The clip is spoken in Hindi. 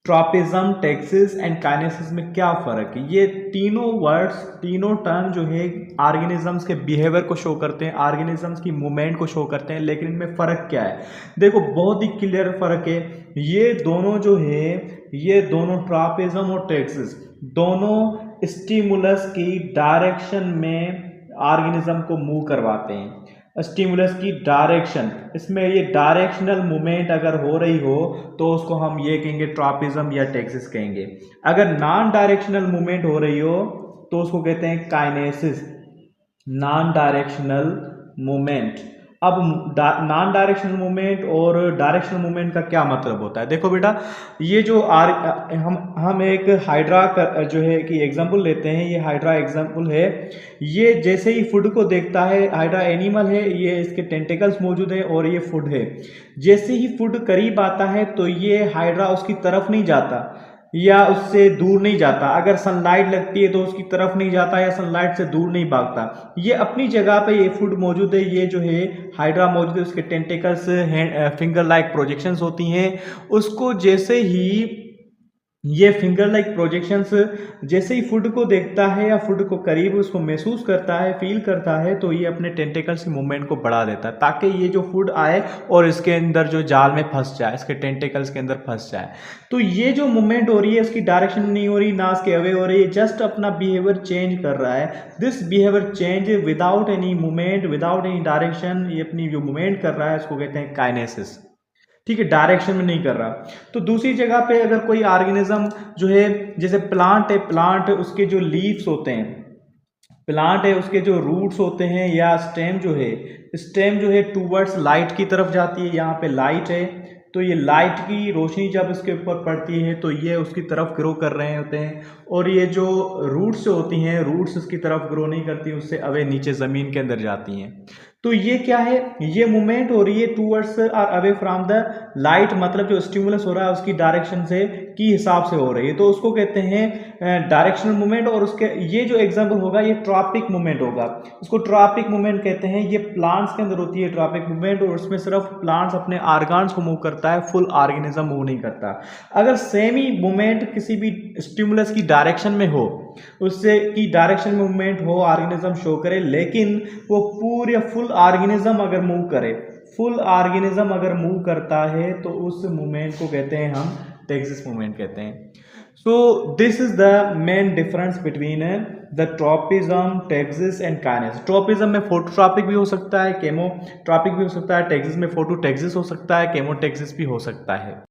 ट्रॉपिज्म, टैक्सिस एंड काइनेसिस में क्या फ़र्क है? ये तीनों वर्ड्स, तीनों टर्म जो है ऑर्गेनिजम्स के बिहेवियर को शो करते हैं, ऑर्गेनिजम्स की मूवमेंट को शो करते हैं, लेकिन इनमें फ़र्क क्या है? देखो बहुत ही क्लियर फ़र्क है। ये दोनों जो है, ये दोनों ट्रॉपिज्म और टैक्सिस दोनों स्टिमुलस की डायरेक्शन में ऑर्गेनिज्म को मूव करवाते हैं। स्टिमुलस की डायरेक्शन, इसमें ये डायरेक्शनल मूवमेंट अगर हो रही हो तो उसको हम ये कहेंगे ट्रॉपिज्म या टैक्सिस कहेंगे। अगर नॉन डायरेक्शनल मूवमेंट हो रही हो तो उसको कहते हैं काइनेसिस, नॉन डायरेक्शनल मूवमेंट। अब नॉन डायरेक्शनल मूवमेंट और डायरेक्शनल मूवमेंट का क्या मतलब होता है? देखो बेटा, ये जो हम एक हाइड्रा जो है कि एग्जांपल लेते हैं, ये हाइड्रा एग्जांपल है। ये जैसे ही फूड को देखता है, हाइड्रा एनिमल है, ये इसके टेंटिकल्स मौजूद है और ये फूड है। जैसे ही फूड करीब आता है तो ये हाइड्रा उसकी तरफ नहीं जाता या उससे दूर नहीं जाता। अगर सनलाइट लगती है तो उसकी तरफ नहीं जाता या सनलाइट से दूर नहीं भागता। ये अपनी जगह पे ये फूड मौजूद है। ये जो है हाइड्रा मौजूद है, उसके टेंटिकल्स, फिंगर लाइक प्रोजेक्शंस होती हैं। उसको जैसे ही ये फिंगर लाइक प्रोजेक्शंस जैसे ही फूड को देखता है या फूड को करीब उसको महसूस करता है, फील करता है, तो ये अपने टेंटिकल्स की मूवमेंट को बढ़ा देता है ताकि ये जो फूड आए और इसके अंदर जो जाल में फंस जाए, इसके टेंटिकल्स के अंदर फंस जाए। तो ये जो मूवमेंट हो रही है इसकी डायरेक्शन नहीं हो रही, ना इसके अवे हो रही है, जस्ट अपना बिहेवियर चेंज कर रहा है। This behaviour change without any movement, without any direction, ये अपनी जो मूवमेंट कर रहा है इसको कहते हैं काइनेसिस। ठीक है, डायरेक्शन में नहीं कर रहा। तो दूसरी जगह पे अगर कोई ऑर्गेनिज्म जो है, जैसे प्लांट है, प्लांट उसके जो लीव्स होते हैं, प्लांट है उसके जो रूट्स होते हैं या स्टेम जो है, स्टेम जो है टूवर्ड्स लाइट की तरफ जाती है। यहाँ पे लाइट है तो ये लाइट की रोशनी जब इसके ऊपर पड़ती है तो ये उसकी तरफ ग्रो कर रहे होते हैं। और ये जो रूट्स होती हैं, रूट्स उसकी तरफ ग्रो नहीं करती, उससे अवे नीचे ज़मीन के अंदर जाती हैं। तो ये क्या है? ये मूवमेंट हो रही है टूवर्ड्स और अवे फ्रॉम द लाइट, मतलब जो स्टिमुलस हो रहा है उसकी डायरेक्शन से की हिसाब से हो रही है, तो उसको कहते हैं डायरेक्शनल मूवमेंट। और उसके ये जो एग्जांपल होगा ये ट्रॉपिक मूवमेंट होगा, उसको ट्रॉपिक मूवमेंट कहते हैं। ये प्लांट्स के अंदर होती है ट्रॉपिक मूवमेंट, और उसमें सिर्फ प्लांट्स अपने ऑर्गन्स को मूव करता है, फुल ऑर्गेनिज्म मूव नहीं करता। अगर सेम ही मूवमेंट किसी भी स्टिमुलस की डायरेक्शन में हो, उससे की डायरेक्शन में मूवमेंट हो, ऑर्गेनिज्म शो करे, लेकिन वो पूरे फुल ऑर्गेनिज्म अगर मूव करे, फुल ऑर्गेनिज्म अगर मूव करता है तो उस मूवमेंट को कहते हैं हम टैक्सिस मूवमेंट कहते हैं। So this is the main difference between the tropism, taxis and kinesis. Tropism में फोटोट्रॉपिक भी हो सकता है, केमोट्रॉपिक भी हो सकता है, टैक्सिस में फोटोटैक्सिस हो सकता है, केमोटैक्सिस भी हो सकता है।